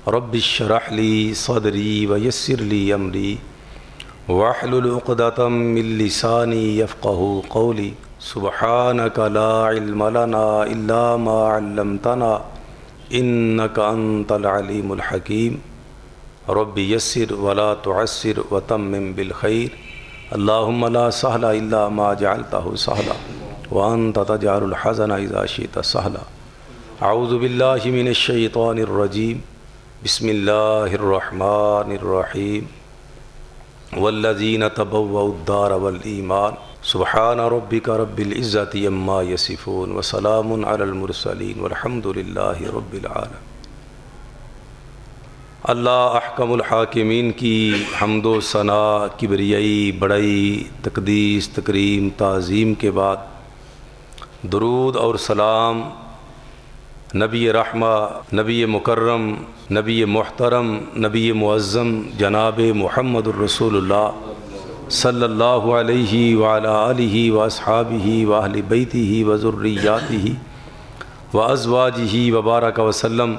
رب اشرح لی صدری ویسر لی امری واحلل عقدۃ من لسانی یفقهوا قولی سبحانک لا علم لنا الا ما علمتنا انک انت العلیم الحکیم رب یسر ولا تعسر وتمم بالخیر اللہم لا سہل الا ما جعلتہ سہلا وانت تجعل الحزن اذا شئت سہلا اعوذ باللہ من الشیطان الرجیم بسم اللہ الرحمن الرحیم والذین تبوؤوا الدار والایمان سبحان ربک رب العزۃ عما یصفون وسلام علی المرسلین والحمد للہ رب العالمین۔ اللہ احکم الحاکمین کی حمد و ثنا، کبریائی، بڑائی، تقدیس، تکریم، تعظیم کے بعد درود اور سلام نبی رحمہ، نبی مکرم، نبی محترم، نبی معظم جناب محمد الرسول اللہ صلی اللہ علیہ وعلی آلہ واصحابہ واہل بیتہ وذریاتہ وازواجہ وبارک وسلم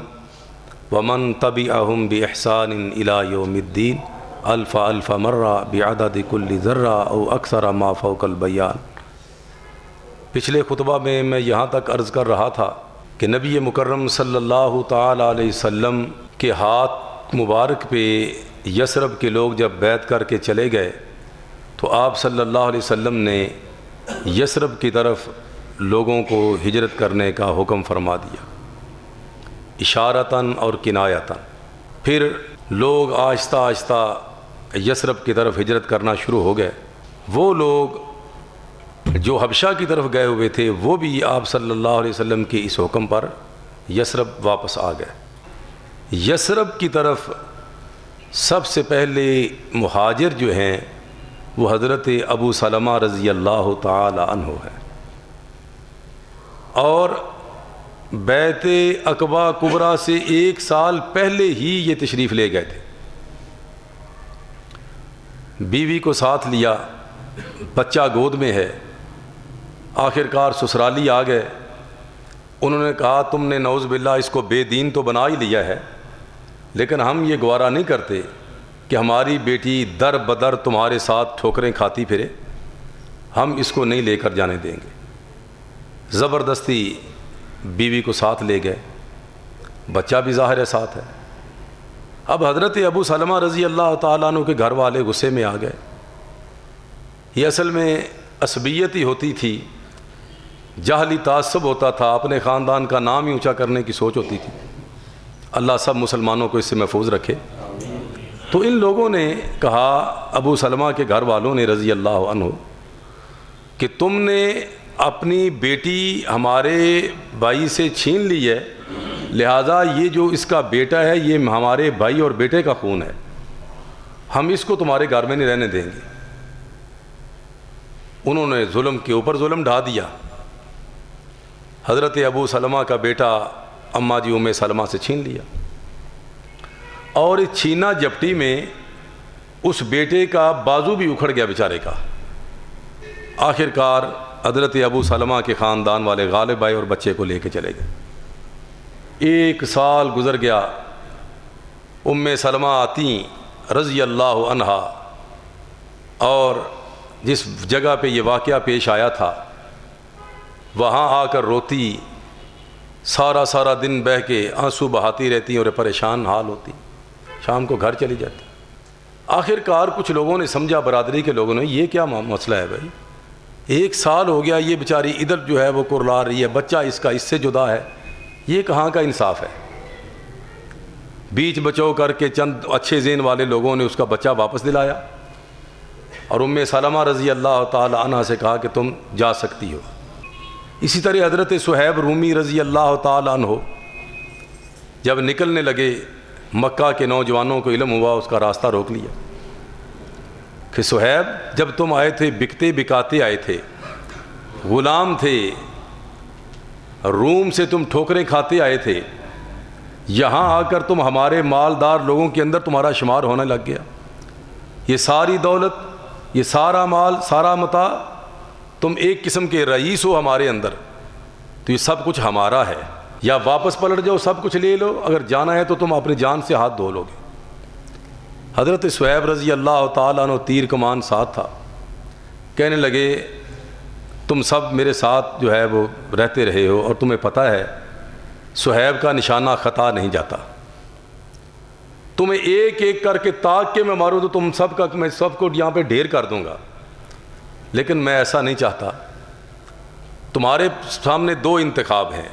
ومن تبعہم بإحسان الی یوم الدین الف الف مرہ بعدد کل ذرہ او اکثر ما فوق البیان۔ پچھلے خطبہ میں یہاں تک عرض کر رہا تھا کہ نبی مکرم صلی اللہ تعالی علیہ وسلم کے ہاتھ مبارک پہ یثرب کے لوگ جب بیعت کر کے چلے گئے تو آپ صلی اللہ علیہ وسلم نے یثرب کی طرف لوگوں کو ہجرت کرنے کا حکم فرما دیا، اشارتاً اور کنایتاً۔ پھر لوگ آہستہ آہستہ یثرب کی طرف ہجرت کرنا شروع ہو گئے۔ وہ لوگ جو حبشہ کی طرف گئے ہوئے تھے وہ بھی آپ صلی اللہ علیہ وسلم کے اس حکم پر یثرب واپس آ گئے۔ یثرب کی طرف سب سے پہلے مہاجر جو ہیں وہ حضرت ابو سلمہ رضی اللہ تعالی عنہ ہے، اور بیعت عقبہ کبریٰ سے 1 سال پہلے ہی یہ تشریف لے گئے تھے۔ بیوی کو ساتھ لیا، بچہ گود میں ہے، آخرکار سسرالی آ گئے۔ انہوں نے کہا تم نے نعوذ باللہ اس کو بے دین تو بنا ہی لیا ہے، لیکن ہم یہ گوارا نہیں کرتے کہ ہماری بیٹی در بدر تمہارے ساتھ ٹھوکریں کھاتی پھرے، ہم اس کو نہیں لے کر جانے دیں گے۔ زبردستی بیوی کو ساتھ لے گئے، بچہ بھی ظاہر ہے ساتھ ہے۔ اب حضرت ابو سلمہ رضی اللہ تعالیٰ عنہ کے گھر والے غصے میں آ گئے۔ یہ اصل میں عصبیت ہی ہوتی تھی، جہلی تعصب ہوتا تھا، اپنے خاندان کا نام ہی اونچا کرنے کی سوچ ہوتی تھی۔ اللہ سب مسلمانوں کو اس سے محفوظ رکھے۔ تو ان لوگوں نے کہا، ابو سلمہ کے گھر والوں نے رضی اللہ عنہ، کہ تم نے اپنی بیٹی ہمارے بھائی سے چھین لی ہے، لہٰذا یہ جو اس کا بیٹا ہے یہ ہمارے بھائی اور بیٹے کا خون ہے، ہم اس کو تمہارے گھر میں نہیں رہنے دیں گے۔ انہوں نے ظلم کے اوپر ظلم ڈھا دیا۔ حضرت ابو سلمہ کا بیٹا اماں جی ام سلمہ سے چھین لیا، اور اس چھینا جپٹی میں اس بیٹے کا بازو بھی اکھڑ گیا بیچارے کا۔ آخرکار حضرت ابو سلمہ کے خاندان والے غالب آئے اور بچے کو لے کے چلے گئے۔ 1 سال گزر گیا، ام سلمہ آتی رضی اللہ عنہا، اور جس جگہ پہ یہ واقعہ پیش آیا تھا وہاں آ کر روتی، سارا دن بہہ کے آنسو بہاتی رہتی اور پریشان حال ہوتی، شام کو گھر چلی جاتی۔ آخرکار کچھ لوگوں نے سمجھا، برادری کے لوگوں نے، یہ کیا مسئلہ ہے بھائی، 1 سال ہو گیا یہ بیچاری ادھر جو ہے وہ کرلا رہی ہے، بچہ اس کا اس سے جدا ہے، یہ کہاں کا انصاف ہے۔ بیچ بچو کر کے چند اچھے ذہن والے لوگوں نے اس کا بچہ واپس دلایا، اور ام سلمہ رضی اللہ تعالی عنہ سے کہا کہ تم جا سکتی ہو۔ اسی طرح حضرت صہیب رومی رضی اللہ تعالی عنہ جب نکلنے لگے، مکہ کے نوجوانوں کو علم ہوا، اس کا راستہ روک لیا کہ صہیب جب تم آئے تھے بکتے بکاتے آئے تھے، غلام تھے، روم سے تم ٹھوکریں کھاتے آئے تھے، یہاں آ کر تم ہمارے مالدار لوگوں کے اندر تمہارا شمار ہونے لگ گیا، یہ ساری دولت، یہ سارا مال، سارا متاع، تم ایک قسم کے رئیس ہو ہمارے اندر، تو یہ سب کچھ ہمارا ہے، یا واپس پلٹ جاؤ سب کچھ لے لو، اگر جانا ہے تو تم اپنی جان سے ہاتھ دھو لو گے۔ حضرت صہیب رضی اللہ تعالیٰ عنہ تیر کمان ساتھ تھا، کہنے لگے تم سب میرے ساتھ جو ہے وہ رہتے رہے ہو اور تمہیں پتہ ہے صہیب کا نشانہ خطا نہیں جاتا، تمہیں ایک ایک کر کے تاک کے میں ماروں تو تم سب کا میں سب کو یہاں پہ ڈھیر کر دوں گا، لیکن میں ایسا نہیں چاہتا۔ تمہارے سامنے دو انتخاب ہیں،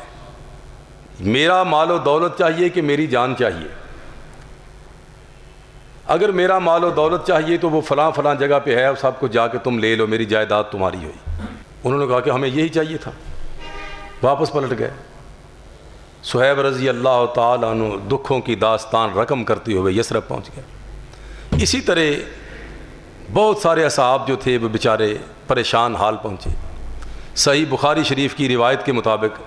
میرا مال و دولت چاہیے کہ میری جان چاہیے۔ اگر میرا مال و دولت چاہیے تو وہ فلاں فلاں جگہ پہ ہے، سب کو جا کے تم لے لو، میری جائیداد تمہاری ہوئی۔ انہوں نے کہا کہ ہمیں یہی چاہیے تھا، واپس پلٹ گئے۔ صہیب رضی اللہ تعالیٰ عنہ دکھوں کی داستان رقم کرتے ہوئے یثرب پہنچ گئے۔ اسی طرح بہت سارے اصحاب جو تھے وہ بیچارے پریشان حال پہنچے۔ صحیح بخاری شریف کی روایت کے مطابق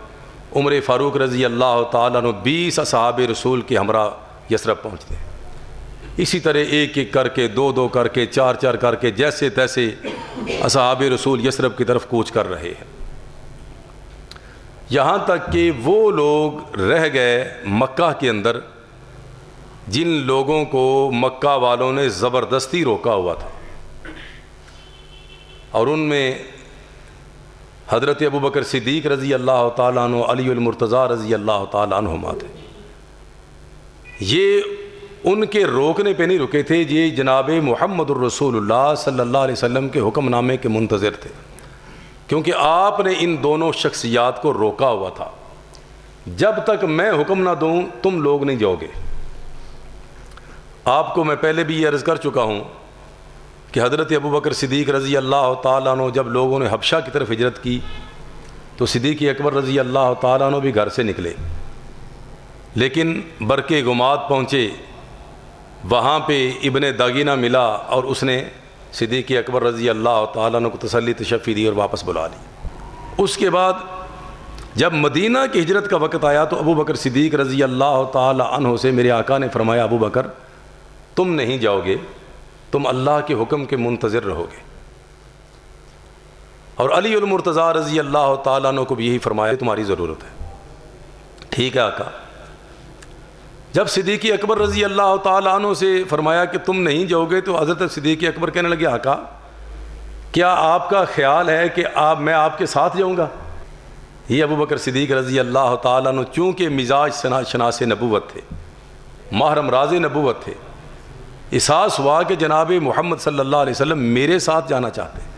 عمر فاروق رضی اللہ تعالیٰ عنہ 20 اصحاب رسول کے ہمراہ یثرب پہنچتے ہیں۔ اسی طرح ایک ایک کر کے، دو دو کر کے، چار چار کر کے، جیسے تیسے اصحاب رسول یثرب کی طرف کوچ کر رہے ہیں، یہاں تک کہ وہ لوگ رہ گئے مکہ کے اندر جن لوگوں کو مکہ والوں نے زبردستی روکا ہوا تھا، اور ان میں حضرت ابوبکر صدیق رضی اللہ تعالیٰ عنہ، علی المرتضیٰ رضی اللہ تعالیٰ عنہما تھے۔ یہ ان کے روکنے پہ نہیں رکے تھے، یہ جناب محمد الرسول اللہ صلی اللہ علیہ وسلم کے حکم نامے کے منتظر تھے، کیونکہ آپ نے ان دونوں شخصیات کو روکا ہوا تھا، جب تک میں حکم نہ دوں تم لوگ نہیں جاؤ گے۔ آپ کو میں پہلے بھی یہ عرض کر چکا ہوں کہ حضرت ابوبکر صدیق رضی اللہ تعالیٰ عنہ جب لوگوں نے حبشہ کی طرف ہجرت کی تو صدیق اکبر رضی اللہ تعالیٰ عنہ بھی گھر سے نکلے، لیکن برکے گماد پہنچے، وہاں پہ ابن داغینہ ملا اور اس نے صدیق اکبر رضی اللہ تعالیٰ عنہ کو تسلی تشفی دی اور واپس بلا لی۔ اس کے بعد جب مدینہ کی ہجرت کا وقت آیا تو ابوبکر صدیق رضی اللہ تعالیٰ عنہ سے میرے آقا نے فرمایا ابوبکر تم نہیں جاؤ گے، تم اللہ کے حکم کے منتظر رہو گے، اور علی المرتضیٰ رضی اللہ تعالیٰ عنہ کو بھی یہی فرمایا تمہاری ضرورت ہے۔ ٹھیک ہے آقا۔ جب صدیق اکبر رضی اللہ تعالیٰ عنہ سے فرمایا کہ تم نہیں جاؤ گے تو حضرت صدیق اکبر کہنے لگے آقا کیا آپ کا خیال ہے کہ میں آپ کے ساتھ جاؤں گا؟ یہ ابوبکر صدیق رضی اللہ تعالیٰ عنہ چونکہ مزاج شناس نبوت تھے، محرم راز نبوت تھے، احساس ہوا کہ جناب محمد صلی اللہ علیہ وسلم میرے ساتھ جانا چاہتے ہیں۔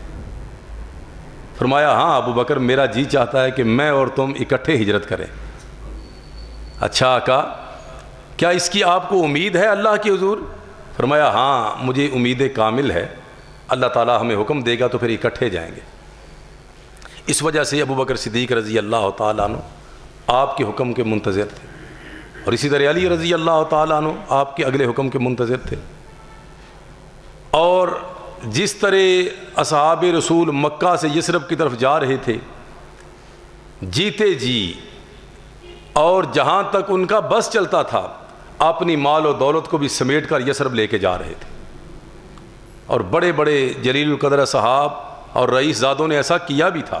فرمایا ہاں ابوبکر میرا جی چاہتا ہے کہ میں اور تم اکٹھے ہجرت کریں۔ اچھا آقا کیا اس کی آپ کو امید ہے اللہ کے حضور؟ فرمایا ہاں مجھے امید کامل ہے، اللہ تعالیٰ ہمیں حکم دے گا تو پھر اکٹھے جائیں گے۔ اس وجہ سے ابوبکر صدیق رضی اللہ تعالیٰ عنہ آپ کے حکم کے منتظر تھے، اور اسی طرح علی رضی اللہ تعالیٰ عنہ آپ کے اگلے حکم کے منتظر تھے۔ اور جس طرح اصحاب رسول مکہ سے یثرب کی طرف جا رہے تھے جیتے جی، اور جہاں تک ان کا بس چلتا تھا اپنی مال و دولت کو بھی سمیٹ کر یثرب لے کے جا رہے تھے، اور بڑے بڑے جلیل القدر اصحاب اور رئیس زادوں نے ایسا کیا بھی تھا۔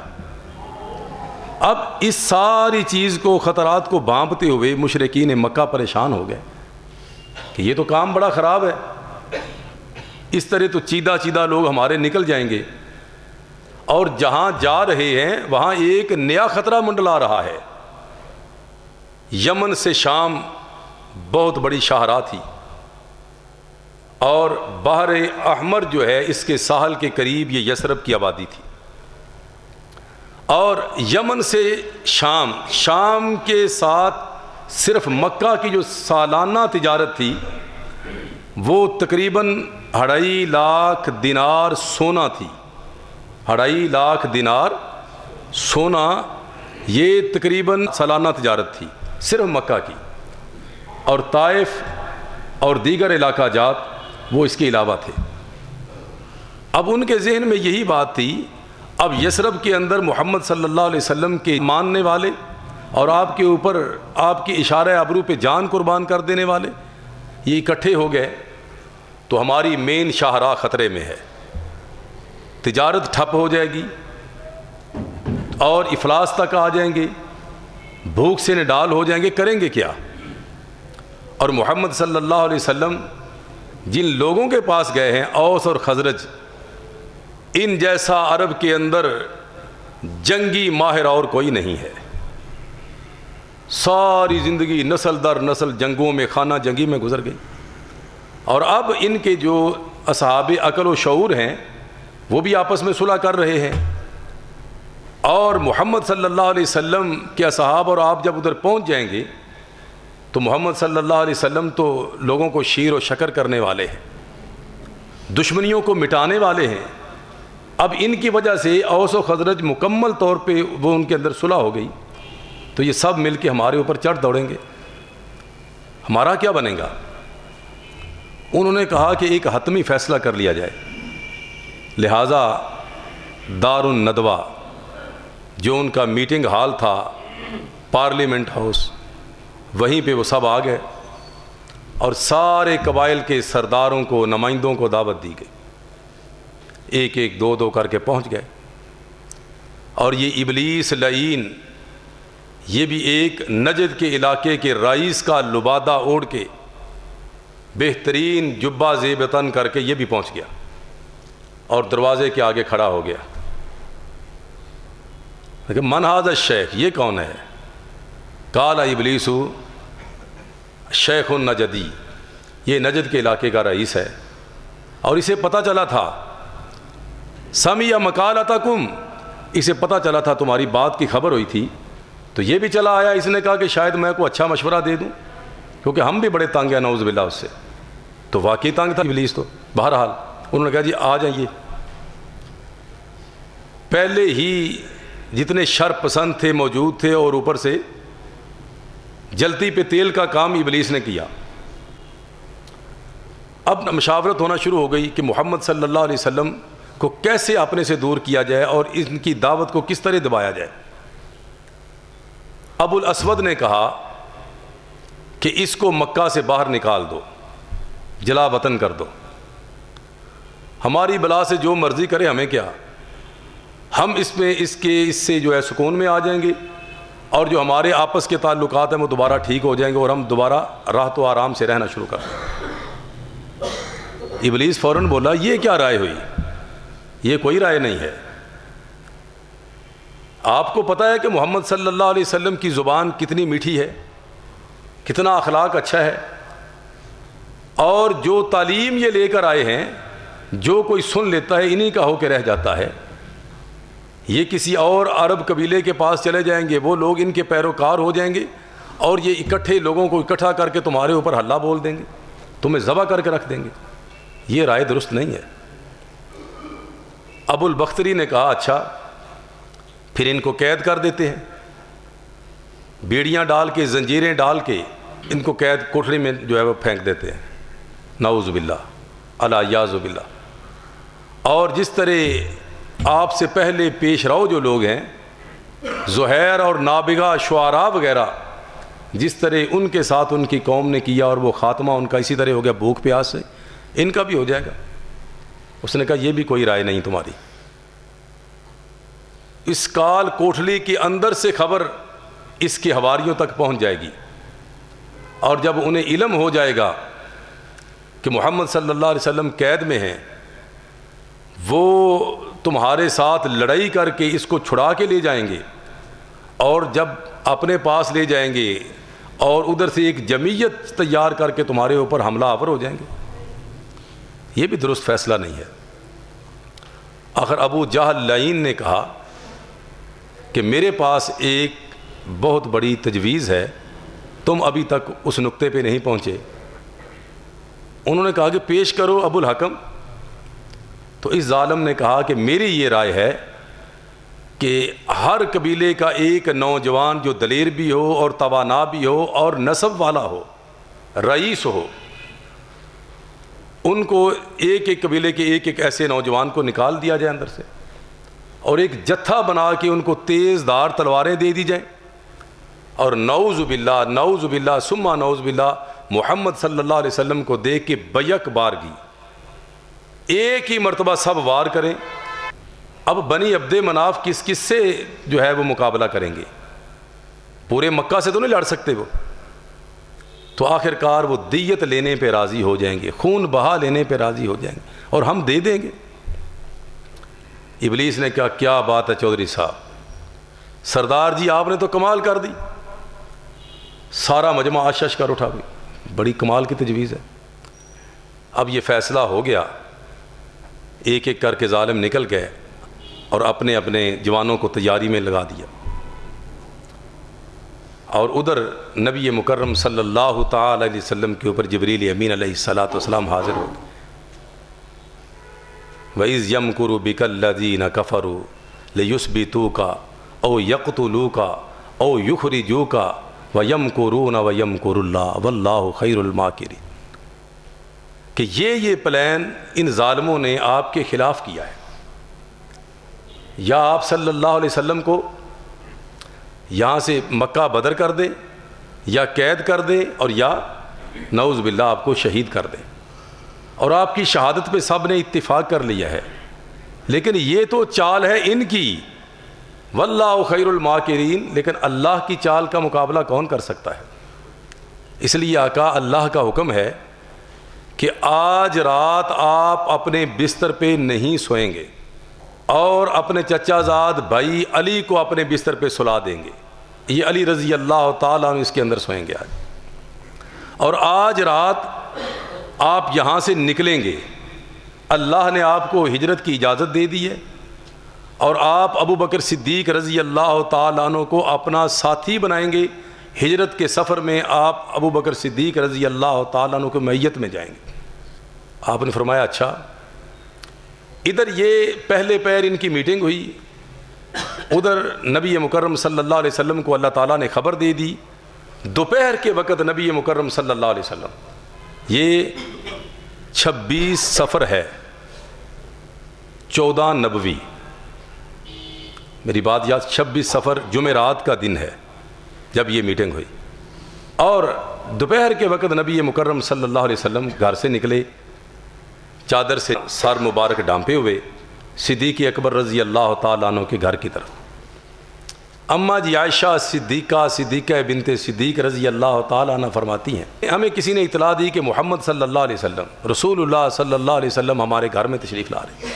اب اس ساری چیز کو، خطرات کو بھانپتے ہوئے مشرکین مکہ پریشان ہو گئے کہ یہ تو کام بڑا خراب ہے، اس طرح تو چیدہ چیدہ لوگ ہمارے نکل جائیں گے، اور جہاں جا رہے ہیں وہاں ایک نیا خطرہ منڈلا رہا ہے۔ یمن سے شام بہت بڑی شاہراہ تھی، اور بحر احمر جو ہے اس کے ساحل کے قریب یہ یثرب کی آبادی تھی، اور یمن سے شام کے ساتھ صرف مکہ کی جو سالانہ تجارت تھی وہ تقریباً 2.5 لاکھ دینار سونا تھی۔ 2.5 لاکھ دینار سونا یہ تقریباً سالانہ تجارت تھی صرف مکہ کی، اور طائف اور دیگر علاقہ جات وہ اس کے علاوہ تھے۔ اب ان کے ذہن میں یہی بات تھی، اب یثرب کے اندر محمد صلی اللہ علیہ وسلم کے ماننے والے اور آپ کے اوپر آپ کی اشارہ ابرو پہ جان قربان کر دینے والے یہ اکٹھے ہو گئے تو ہماری مین شاہراہ خطرے میں ہے، تجارت ٹھپ ہو جائے گی اور افلاس تک آ جائیں گے، بھوک سے نڈال ہو جائیں گے، کریں گے کیا؟ اور محمد صلی اللہ علیہ وسلم جن لوگوں کے پاس گئے ہیں، اوس اور خزرج، ان جیسا عرب کے اندر جنگی ماہر اور کوئی نہیں ہے۔ ساری زندگی نسل در نسل جنگوں میں، خانہ جنگی میں گزر گئی، اور اب ان کے جو اصحاب عقل و شعور ہیں وہ بھی آپس میں صلح کر رہے ہیں، اور محمد صلی اللہ علیہ وسلم کے اصحاب اور آپ جب ادھر پہنچ جائیں گے تو محمد صلی اللہ علیہ وسلم تو لوگوں کو شیر و شکر کرنے والے ہیں، دشمنیوں کو مٹانے والے ہیں۔ اب ان کی وجہ سے اوس و خزرج مکمل طور پہ وہ ان کے اندر صلح ہو گئی، تو یہ سب مل کے ہمارے اوپر چڑھ دوڑیں گے، ہمارا کیا بنے گا؟ انہوں نے کہا کہ ایک حتمی فیصلہ کر لیا جائے، لہٰذا دار الندوہ جو ان کا میٹنگ ہال تھا، پارلیمنٹ ہاؤس، وہیں پہ وہ سب آ گئے اور سارے قبائل کے سرداروں کو، نمائندوں کو دعوت دی گئی، ایک ایک دو دو کر کے پہنچ گئے۔ اور یہ ابلیس لعین، یہ بھی ایک نجد کے علاقے کے رئیس کا لبادہ اوڑھ کے، بہترین جبہ زیب تن کر کے یہ بھی پہنچ گیا اور دروازے کے آگے کھڑا ہو گیا۔ لیکن من ھذا الشیخ، یہ کون ہے؟ قال ابلیس شیخ النجدی، یہ نجد کے علاقے کا رئیس ہے، اور اسے پتہ چلا تھا، سمع مقالتکم، اسے پتہ چلا تھا تمہاری بات کی خبر ہوئی تھی، تو یہ بھی چلا آیا، اس نے کہا کہ شاید میں کو اچھا مشورہ دے دوں، کیونکہ ہم بھی بڑے تنگ ہیں نعوذ باللہ اس سے۔ تو واقعی تنگ تھا ابلیس تو۔ بہرحال انہوں نے کہا جی آ جائیے۔ پہلے ہی جتنے شر پسند تھے موجود تھے، اور اوپر سے جلتی پہ تیل کا کام ابلیس نے کیا۔ اب مشاورت ہونا شروع ہو گئی کہ محمد صلی اللہ علیہ وسلم کو کیسے اپنے سے دور کیا جائے اور ان کی دعوت کو کس طرح دبایا جائے۔ ابو الاسود نے کہا کہ اس کو مکہ سے باہر نکال دو، جلا وطن کر دو، ہماری بلا سے جو مرضی کرے ہمیں کیا، ہم اس سے جو ہے سکون میں آ جائیں گے، اور جو ہمارے آپس کے تعلقات ہیں وہ دوبارہ ٹھیک ہو جائیں گے، اور ہم دوبارہ راحت و آرام سے رہنا شروع کر دیں۔ ابلیس فوراً بولا یہ کیا رائے ہوئی؟ یہ کوئی رائے نہیں ہے۔ آپ کو پتہ ہے کہ محمد صلی اللہ علیہ وسلم کی زبان کتنی میٹھی ہے، کتنا اخلاق اچھا ہے، اور جو تعلیم یہ لے کر آئے ہیں، جو کوئی سن لیتا ہے انہی کا ہو کے رہ جاتا ہے۔ یہ کسی اور عرب قبیلے کے پاس چلے جائیں گے، وہ لوگ ان کے پیروکار ہو جائیں گے، اور یہ اکٹھے لوگوں کو اکٹھا کر کے تمہارے اوپر حلہ بول دیں گے، تمہیں ذبح کر کے رکھ دیں گے۔ یہ رائے درست نہیں ہے۔ ابو البختری نے کہا اچھا پھر ان کو قید کر دیتے ہیں، بیڑیاں ڈال کے، زنجیریں ڈال کے ان کو قید کوٹھری میں جو ہے وہ پھینک دیتے ہیں، نعوذ باللہ، الیاذ باللہ۔ اور جس طرح آپ سے پہلے پیش رو جو لوگ ہیں، زہیر اور نابغہ شعراء وغیرہ، جس طرح ان کے ساتھ ان کی قوم نے کیا اور وہ خاتمہ ان کا اسی طرح ہو گیا بھوک پیاس سے، ان کا بھی ہو جائے گا۔ اس نے کہا یہ بھی کوئی رائے نہیں تمہاری۔ اس کال کوٹھلی کے اندر سے خبر اس کے حواریوں تک پہنچ جائے گی، اور جب انہیں علم ہو جائے گا کہ محمد صلی اللہ علیہ وسلم قید میں ہیں، وہ تمہارے ساتھ لڑائی کر کے اس کو چھڑا کے لے جائیں گے، اور جب اپنے پاس لے جائیں گے اور ادھر سے ایک جمعیت تیار کر کے تمہارے اوپر حملہ آور ہو جائیں گے۔ یہ بھی درست فیصلہ نہیں ہے۔ آخر ابو جہل لعین نے کہا کہ میرے پاس ایک بہت بڑی تجویز ہے، تم ابھی تک اس نقطے پہ نہیں پہنچے۔ انہوں نے کہا کہ پیش کرو ابو الحکم۔ تو اس ظالم نے کہا کہ میری یہ رائے ہے کہ ہر قبیلے کا ایک نوجوان جو دلیر بھی ہو اور توانا بھی ہو اور نسب والا ہو، رئیس ہو، ان کو ایک ایک قبیلے کے ایک ایک ایسے نوجوان کو نکال دیا جائے اندر سے، اور ایک جتھا بنا کے ان کو تیز دار تلواریں دے دی جائیں، اور نعوذ باللہ ثم نعوذ باللہ محمد صلی اللہ علیہ وسلم کو دیکھ کے بیک بارگی ایک ہی مرتبہ سب وار کریں۔ اب بنی عبد مناف کس سے جو ہے وہ مقابلہ کریں گے؟ پورے مکہ سے تو نہیں لڑ سکتے وہ. تو آخر کار وہ دیت لینے پہ راضی ہو جائیں گے, خون بہا لینے پہ راضی ہو جائیں گے, اور ہم دے دیں گے. ابلیس نے کہا کیا بات ہے چودھری صاحب, سردار جی آپ نے تو کمال کر دی. سارا مجمع آشش کر اٹھا, بڑی کمال کی تجویز ہے. اب یہ فیصلہ ہو گیا, ایک ایک کر کے ظالم نکل گئے اور اپنے اپنے جوانوں کو تیاری میں لگا دیا. اور ادھر نبی مکرم صلی اللہ تعالی علیہ وسلم کے اوپر جبریل امین علیہ الصلاۃ والسلام حاضر ہو گئے. وَإِذْ يَمْكُرُ بِكَ الَّذِينَ كَفَرُوا لِيُثْبِتُوكَ أَوْ يَقْتُلُوكَ أَوْ يُخْرِجُوكَ وَيَمْكُرُونَ وَيَمْكُرُ اللَّهُ وَاللَّهُ خَيْرُ الْمَاكِرِينَ. کہ یہ پلان ان ظالموں نے آپ کے خلاف کیا ہے. یا آپ صلی اللہ علیہ وسلم کو یہاں سے مکہ بدر کر دیں, یا قید کر دیں, اور یا نعوذ باللہ آپ کو شہید کر دیں. اور آپ کی شہادت پہ سب نے اتفاق کر لیا ہے. لیکن یہ تو چال ہے ان کی, واللہ خیر الماکرین. لیکن اللہ کی چال کا مقابلہ کون کر سکتا ہے؟ اس لیے آقا اللہ کا حکم ہے کہ آج رات آپ اپنے بستر پہ نہیں سوئیں گے, اور اپنے چچا زاد بھائی علی کو اپنے بستر پہ سلا دیں گے. یہ علی رضی اللہ تعالیٰ عنہ اس کے اندر سوئیں گے آج. اور آج رات آپ یہاں سے نکلیں گے, اللہ نے آپ کو ہجرت کی اجازت دے دی ہے, اور آپ ابو بکر صدیق رضی اللہ تعالیٰ عنہ کو اپنا ساتھی بنائیں گے. ہجرت کے سفر میں آپ ابو بکر صدیق رضی اللہ تعالیٰ عنہ کو میت میں جائیں گے. آپ نے فرمایا اچھا. ادھر یہ پہلے پیر ان کی میٹنگ ہوئی, ادھر نبی مکرم صلی اللہ علیہ وسلم کو اللہ تعالیٰ نے خبر دے دی. دوپہر کے وقت نبی مکرم صلی اللہ علیہ وسلم, یہ 26 سفر ہے 14 نبوی, میری بات یاد, 26 سفر جمعرات کا دن ہے جب یہ میٹنگ ہوئی. اور دوپہر کے وقت نبی مکرم صلی اللہ علیہ وسلم گھر سے نکلے, چادر سے سر مبارک ڈھانپے ہوئے, صدیق اکبر رضی اللہ تعالیٰ عنہ کے گھر کی طرف. اماں جی عائشہ صدیقہ بنت صدیق رضی اللہ تعالیٰ عنہ فرماتی ہیں, ہمیں کسی نے اطلاع دی کہ محمد صلی اللہ علیہ وسلم, رسول اللہ صلی اللہ علیہ وسلم ہمارے گھر میں تشریف لا رہے ہیں.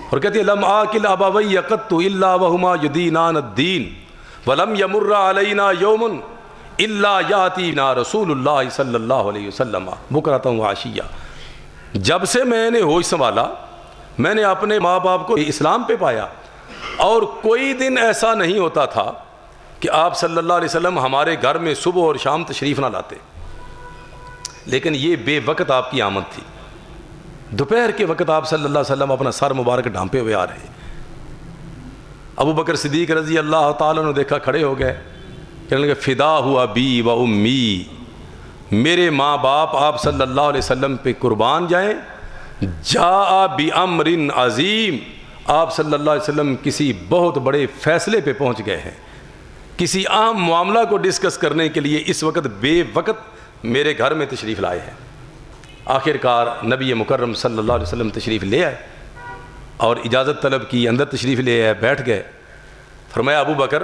اور کہتے ہیں لم آکل ابوی قط الا وہما یدینان الدین ولم یمر علینا یوم الا یاتینا رسول اللہ صلی اللہ علیہ وسلم بکرۃ وعشیہ. جب سے میں نے ہوش سنبھالا, میں نے اپنے ماں باپ کو اسلام پہ پایا, اور کوئی دن ایسا نہیں ہوتا تھا کہ آپ صلی اللہ علیہ وسلم ہمارے گھر میں صبح اور شام تشریف نہ لاتے. لیکن یہ بے وقت آپ کی آمد تھی. دوپہر کے وقت آپ صلی اللہ علیہ وسلم اپنا سر مبارک ڈھانپے ہوئے آ رہے ہیں. ابو بکر صدیق رضی اللہ تعالیٰ نے دیکھا, کھڑے ہو گئے, کہنے لگے فدا ہوا بی و امی, میرے ماں باپ آپ صلی اللہ علیہ وسلم پہ قربان جائیں. جاء بامر عظیم, آپ صلی اللہ علیہ وسلم کسی بہت بڑے فیصلے پہ پہنچ گئے ہیں, کسی اہم معاملہ کو ڈسکس کرنے کے لیے اس وقت بے وقت میرے گھر میں تشریف لائے ہیں. آخر کار نبی مکرم صلی اللہ علیہ وسلم تشریف لے آئے اور اجازت طلب کی, اندر تشریف لے آئے, بیٹھ گئے. فرمایا ابو بکر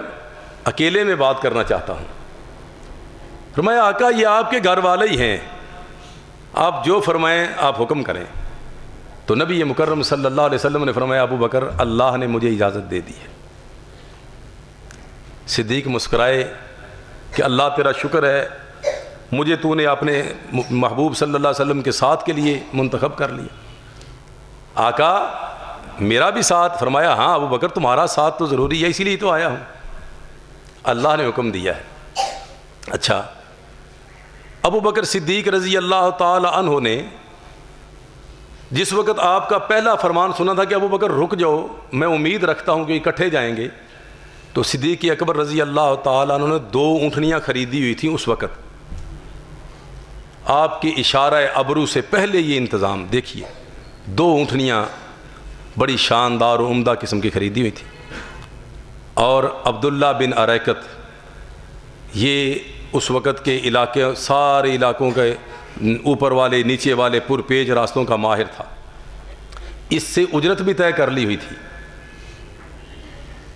اکیلے میں بات کرنا چاہتا ہوں. فرمایا آقا یہ آپ کے گھر والے ہی ہیں, آپ جو فرمائیں آپ حکم کریں. تو نبی مکرم صلی اللہ علیہ وسلم نے فرمایا ابو بکر اللہ نے مجھے اجازت دے دی ہے. صدیق مسکرائے کہ اللہ تیرا شکر ہے, مجھے تو نے اپنے محبوب صلی اللہ علیہ وسلم کے ساتھ کے لیے منتخب کر لیا. آقا میرا بھی ساتھ؟ فرمایا ہاں ابو بکر تمہارا ساتھ تو ضروری ہے, اسی لیے تو آیا ہوں, اللہ نے حکم دیا ہے. اچھا, ابو بکر صدیق رضی اللہ تعالی عنہ نے جس وقت آپ کا پہلا فرمان سنا تھا کہ ابو بکر رک جاؤ, میں امید رکھتا ہوں کہ اکٹھے جائیں گے, تو صدیق اکبر رضی اللہ تعالیٰ عنہ نے 2 اونٹنیاں خریدی ہوئی تھیں اس وقت. آپ کے اشارہ ابرو سے پہلے یہ انتظام دیکھیے, 2 اونٹنیاں بڑی شاندار و عمدہ قسم کی خریدی ہوئی تھی. اور عبداللہ بن اریکت یہ اس وقت کے علاقے, سارے علاقوں کے اوپر والے نیچے والے پر پیج راستوں کا ماہر تھا. اس سے اجرت بھی طے کر لی ہوئی تھی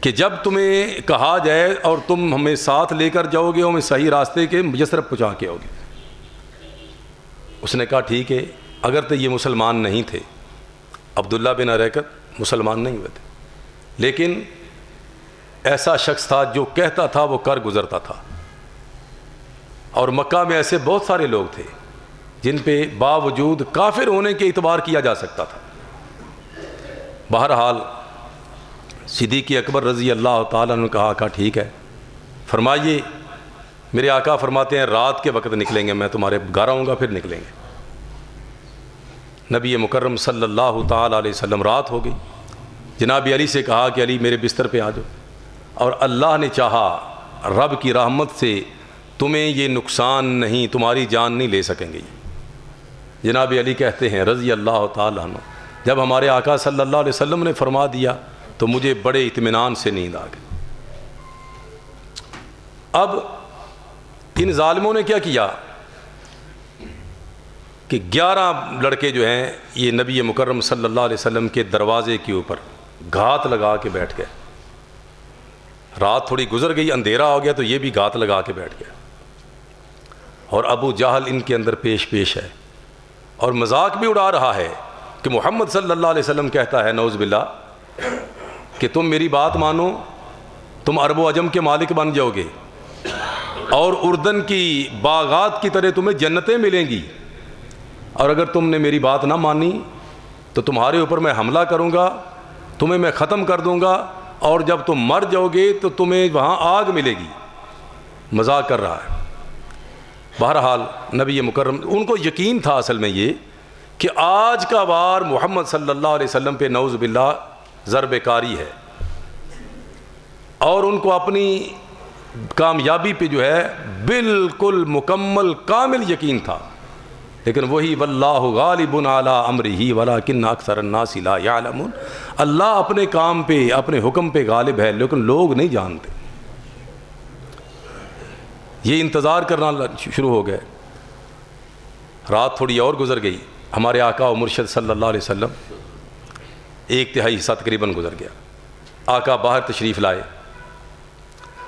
کہ جب تمہیں کہا جائے اور تم ہمیں ساتھ لے کر جاؤ گے، ہمیں صحیح راستے کے مجسرف پہنچا کے آؤ گے۔ اس نے کہا ٹھیک ہے، اگر تو یہ مسلمان نہیں تھے، عبداللہ بن اریکت مسلمان نہیں ہوئے تھے، لیکن ایسا شخص تھا جو کہتا تھا وہ کر گزرتا تھا، اور مکہ میں ایسے بہت سارے لوگ تھے جن پہ باوجود کافر ہونے کے اعتبار کیا جا سکتا تھا۔ بہرحال صدیق اکبر رضی اللہ تعالیٰ نے کہا ٹھیک ہے، فرمائیے۔ میرے آقا فرماتے ہیں رات کے وقت نکلیں گے، میں تمہارے گھر آؤں گا پھر نکلیں گے۔ نبی مکرم صلی اللہ تعالیٰ علیہ وسلم رات ہو گئی، جناب علی سے کہا کہ علی میرے بستر پہ آ جاؤ، اور اللہ نے چاہا رب کی رحمت سے تمہیں یہ نقصان نہیں، تمہاری جان نہیں لے سکیں گے۔ جناب علی کہتے ہیں رضی اللہ تعالیٰ عنہ، جب ہمارے آقا صلی اللہ علیہ وسلم نے فرما دیا تو مجھے بڑے اطمینان سے نیند آ گئی۔ اب ان ظالموں نے کیا کیا کہ 11 لڑکے جو ہیں یہ نبی مکرم صلی اللہ علیہ وسلم کے دروازے کے اوپر گھات لگا کے بیٹھ گئے۔ رات تھوڑی گزر گئی، اندھیرا ہو گیا تو یہ بھی گھات لگا کے بیٹھ گئے، اور ابو جہل ان کے اندر پیش ہے، اور مذاق بھی اڑا رہا ہے کہ محمد صلی اللہ علیہ وسلم کہتا ہے نعوذ باللہ کہ تم میری بات مانو، تم عرب و عجم کے مالک بن جاؤ گے، اور اردن کی باغات کی طرح تمہیں جنتیں ملیں گی، اور اگر تم نے میری بات نہ مانی تو تمہارے اوپر میں حملہ کروں گا، تمہیں میں ختم کر دوں گا، اور جب تم مر جاؤ گے تو تمہیں وہاں آگ ملے گی۔ مذاق کر رہا ہے۔ بہرحال نبی مکرم ان کو یقین تھا اصل میں یہ کہ آج کا وار محمد صلی اللہ علیہ وسلم پہ نعوذ باللہ ضرب کاری ہے، اور ان کو اپنی کامیابی پہ جو ہے بالکل مکمل کامل یقین تھا، لیکن وہی واللہ غالب علی امرہ ولکن اکثر الناس لا یعلمون، اللہ اپنے کام پہ اپنے حکم پہ غالب ہے لیکن لوگ نہیں جانتے۔ یہ انتظار کرنا شروع ہو گئے۔ رات تھوڑی اور گزر گئی، ہمارے آقا و مرشد صلی اللہ علیہ وسلم 1/3 حصہ تقریباً گزر گیا۔ آقا باہر تشریف لائے،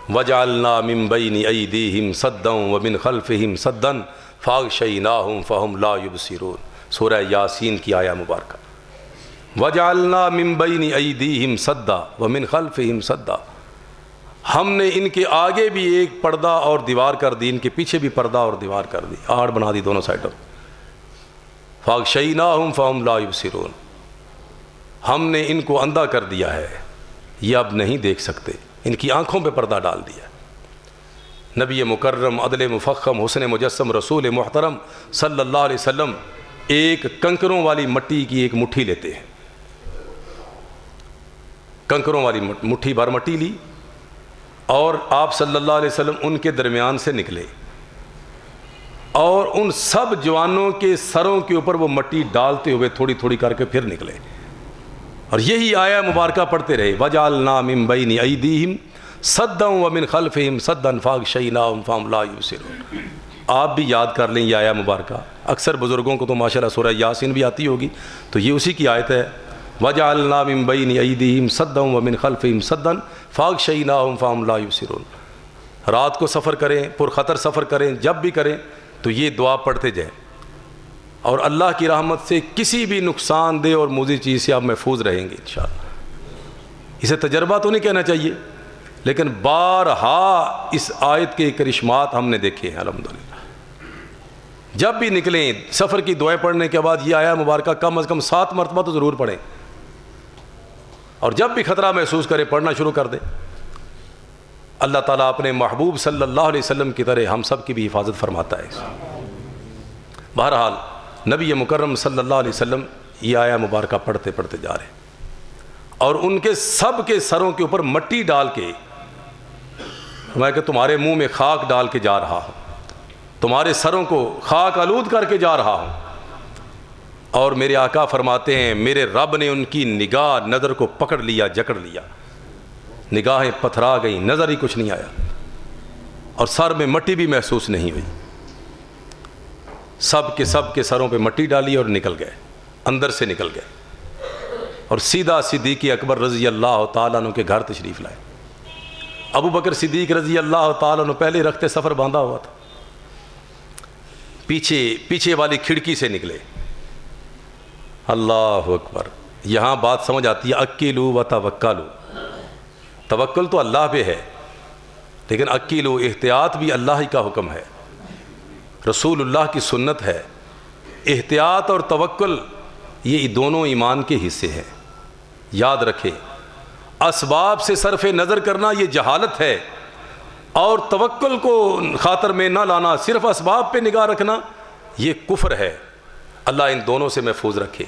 وَجَعَلْنَا مِن بَيْنِ أَيْدِيهِمْ صَدًّا وَمِنْ خَلْفِهِمْ صَدًّا فَأَغْشَيْنَاهُمْ فَهُمْ لَا يُبْصِرُونَ، سورہ یاسین کی آیہ مبارکہ۔ وَجَعَلْنَا مِن بَيْنِ أَيْدِيهِمْ صَدًّا وَمِنْ خَلْفِهِمْ صَدًّا، ہم نے ان کے آگے بھی ایک پردہ اور دیوار کر دی، ان کے پیچھے بھی پردہ اور دیوار کر دی، آڑ بنا دی دونوں سائڈوں۔ فَأَغْشَيْنَاهُمْ فَهُمْ لَا يُبْصِرُونَ، ہم نے ان کو اندھا کر دیا ہے، یہ اب نہیں دیکھ سکتے، ان کی آنکھوں پہ پردہ ڈال دیا۔ نبی مکرم عدل مفخم حسن مجسم رسول محترم صلی اللہ علیہ وسلم ایک کنکروں والی مٹی کی ایک مٹھی لیتے ہیں، کنکروں والی مٹھی بھر مٹی لی، اور آپ صلی اللہ علیہ وسلم ان کے درمیان سے نکلے، اور ان سب جوانوں کے سروں کے اوپر وہ مٹی ڈالتے ہوئے تھوڑی تھوڑی کر کے پھر نکلے، اور یہی آیہ مبارکہ پڑھتے رہے، وَجَعَلْنَا مِن بَيْنِ أَيْدِيهِمْ صَدًّا وَمِنْ خَلْفِهِمْ صَدًّا فَأَغْشَيْنَاهُمْ فَهُمْ لَا يُبْصِرُونَ۔ آپ بھی یاد کر لیں یہ آیہ مبارکہ، اکثر بزرگوں کو تو ماشاءاللہ سورہ یاسین بھی آتی ہوگی، تو یہ اسی کی آیت ہے، وَجَعَلْنَا مِن بَيْنِ أَيْدِيهِمْ صَدًّا وَمِنْ خَلْفِهِمْ صَدًّا فَأَغْشَيْنَاهُمْ فَهُمْ لَا يُبْصِرُونَ۔ رات کو سفر کریں، پرخطر سفر کریں، جب بھی کریں تو یہ دعا پڑھتے جائیں، اور اللہ کی رحمت سے کسی بھی نقصان دہ اور مضر چیز سے آپ محفوظ رہیں گے انشاءاللہ۔ اسے تجربہ تو نہیں کہنا چاہیے، لیکن بارہا اس آیت کے کرشمات ہم نے دیکھے ہیں الحمدللہ۔ جب بھی نکلیں سفر کی دعائیں پڑھنے کے بعد یہ آیہ مبارکہ کم از کم 7 مرتبہ تو ضرور پڑھیں، اور جب بھی خطرہ محسوس کرے پڑھنا شروع کر دیں۔ اللہ تعالیٰ اپنے محبوب صلی اللہ علیہ وسلم کی طرح ہم سب کی بھی حفاظت فرماتا ہے۔ بہرحال نبی مکرم صلی اللہ علیہ وسلم یہ آیہ مبارکہ پڑھتے پڑھتے جا رہے ہیں، اور ان کے سب کے سروں کے اوپر مٹی ڈال کے، میں کہ تمہارے منہ میں خاک ڈال کے جا رہا ہوں، تمہارے سروں کو خاک آلود کر کے جا رہا ہوں۔ اور میرے آقا فرماتے ہیں میرے رب نے ان کی نگاہ نظر کو پکڑ لیا، جکڑ لیا، نگاہیں پتھرا گئیں، نظر ہی کچھ نہیں آیا، اور سر میں مٹی بھی محسوس نہیں ہوئی۔ سب کے سروں پہ مٹی ڈالی اور نکل گئے، اندر سے نکل گئے، اور سیدھا صدیق اکبر رضی اللہ تعالیٰ عنہ کے گھر تشریف لائے۔ ابو بکر صدیق رضی اللہ تعالیٰ عنہ پہلے رکھتے سفر باندھا ہوا تھا، پیچھے والی کھڑکی سے نکلے. اللہ اکبر. یہاں بات سمجھ آتی ہے اکیلو و توکلو. توکل تو اللہ پہ ہے، لیکن اکیلو احتیاط بھی اللہ ہی کا حکم ہے، رسول اللہ کی سنت ہے. احتیاط اور توکل یہ دونوں ایمان کے حصے ہیں. یاد رکھے، اسباب سے صرف نظر کرنا یہ جہالت ہے، اور توکل کو خاطر میں نہ لانا، صرف اسباب پہ نگاہ رکھنا، یہ کفر ہے. اللہ ان دونوں سے محفوظ رکھے.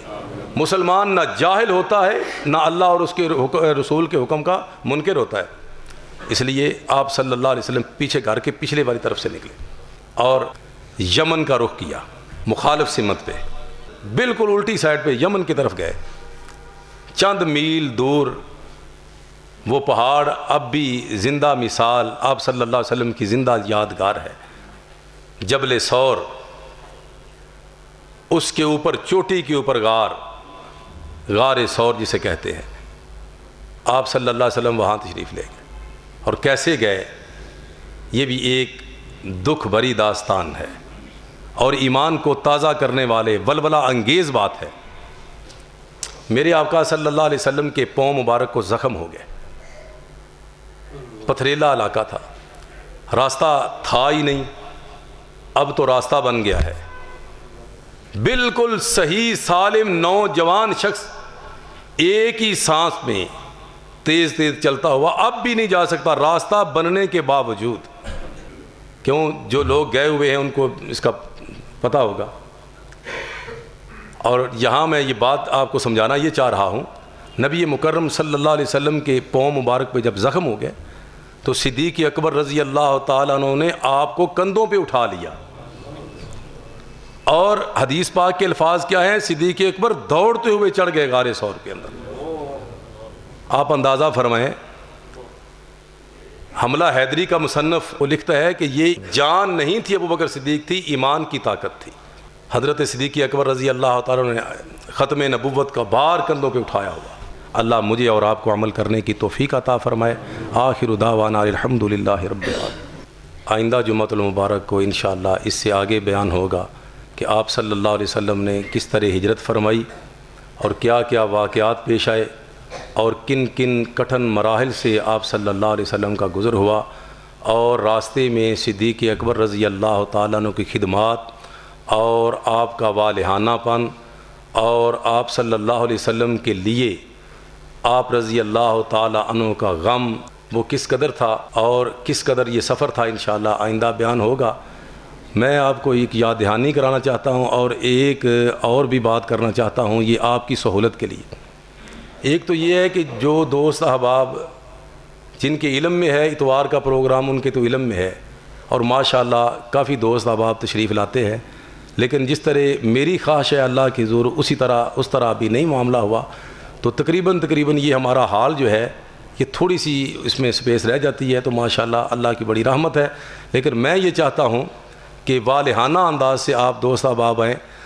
مسلمان نہ جاہل ہوتا ہے، نہ اللہ اور اس کے رسول کے حکم کا منکر ہوتا ہے. اس لیے آپ صلی اللہ علیہ وسلم پیچھے کر کے پچھلے والی طرف سے نکلے اور یمن کا رخ کیا، مخالف سمت پہ، بالکل الٹی سائڈ پہ یمن کی طرف گئے. چند میل دور وہ پہاڑ اب بھی زندہ مثال آپ صلی اللہ علیہ وسلم کی زندہ یادگار ہے، جبل ثور. اس کے اوپر چوٹی کے اوپر غار ثور جسے کہتے ہیں. آپ صلی اللہ علیہ وسلم وہاں تشریف لے گئے. اور کیسے گئے، یہ بھی ایک دکھ بھری داستان ہے اور ایمان کو تازہ کرنے والے ولولہ انگیز بات ہے. میرے آقا صلی اللہ علیہ وسلم کے پاؤں مبارک کو زخم ہو گئے. پتھریلا علاقہ تھا، راستہ تھا ہی نہیں، اب تو راستہ بن گیا ہے. بالکل صحیح سالم نوجوان شخص ایک ہی سانس میں تیز چلتا ہوا اب بھی نہیں جا سکتا، راستہ بننے کے باوجود. کیوں؟ جو لوگ گئے ہوئے ہیں ان کو اس کا پتہ ہوگا. اور یہاں میں یہ بات آپ کو سمجھانا یہ چاہ رہا ہوں، نبی مکرم صلی اللہ علیہ وسلم کے پاؤں مبارک پہ جب زخم ہو گئے تو صدیق اکبر رضی اللہ تعالیٰ عنہ نے آپ کو کندھوں پہ اٹھا لیا. اور حدیث پاک کے الفاظ کیا ہیں؟ صدیق اکبر دوڑتے ہوئے چڑھ گئے غار ثور کے اندر. آپ اندازہ فرمائیں، حملہ حیدری کا مصنف وہ لکھتا ہے کہ یہ جان نہیں تھی ابو بکر صدیق، تھی ایمان کی طاقت تھی. حضرت صدیق اکبر رضی اللہ تعالیٰ نے ختم نبوت کا بار کندھوں پہ اٹھایا ہوا. اللہ مجھے اور آپ کو عمل کرنے کی توفیق عطا فرمائے. آخر دعوانا الحمدللہ رب العالمین. آئندہ جمعۃ المبارک کو انشاءاللہ اس سے آگے بیان ہوگا کہ آپ صلی اللہ علیہ وسلم نے کس طرح ہجرت فرمائی اور کیا کیا واقعات پیش آئے اور کن کن کٹھن مراحل سے آپ صلی اللہ علیہ وسلم کا گزر ہوا، اور راستے میں صدیق اکبر رضی اللہ تعالیٰ عنہ کی خدمات اور آپ کا والہانہ پن اور آپ صلی اللہ علیہ وسلم کے لیے آپ رضی اللہ تعالیٰ عنہ کا غم وہ کس قدر تھا اور کس قدر یہ سفر تھا، انشاءاللہ آئندہ بیان ہوگا. میں آپ کو ایک یاد دہانی کرانا چاہتا ہوں اور ایک اور بھی بات کرنا چاہتا ہوں، یہ آپ کی سہولت کے لیے. ایک تو یہ ہے کہ جو دوست احباب جن کے علم میں ہے اتوار کا پروگرام، ان کے تو علم میں ہے اور ماشاءاللہ کافی دوست احباب تشریف لاتے ہیں، لیکن جس طرح میری خواہش ہے اللہ کی زور اس طرح بھی نہیں معاملہ ہوا، تو تقریباً یہ ہمارا حال جو ہے یہ تھوڑی سی اس میں سپیس رہ جاتی ہے. تو ماشاءاللہ اللہ کی بڑی رحمت ہے. لیکن میں یہ چاہتا ہوں کہ والہانہ انداز سے آپ دوست احباب آئیں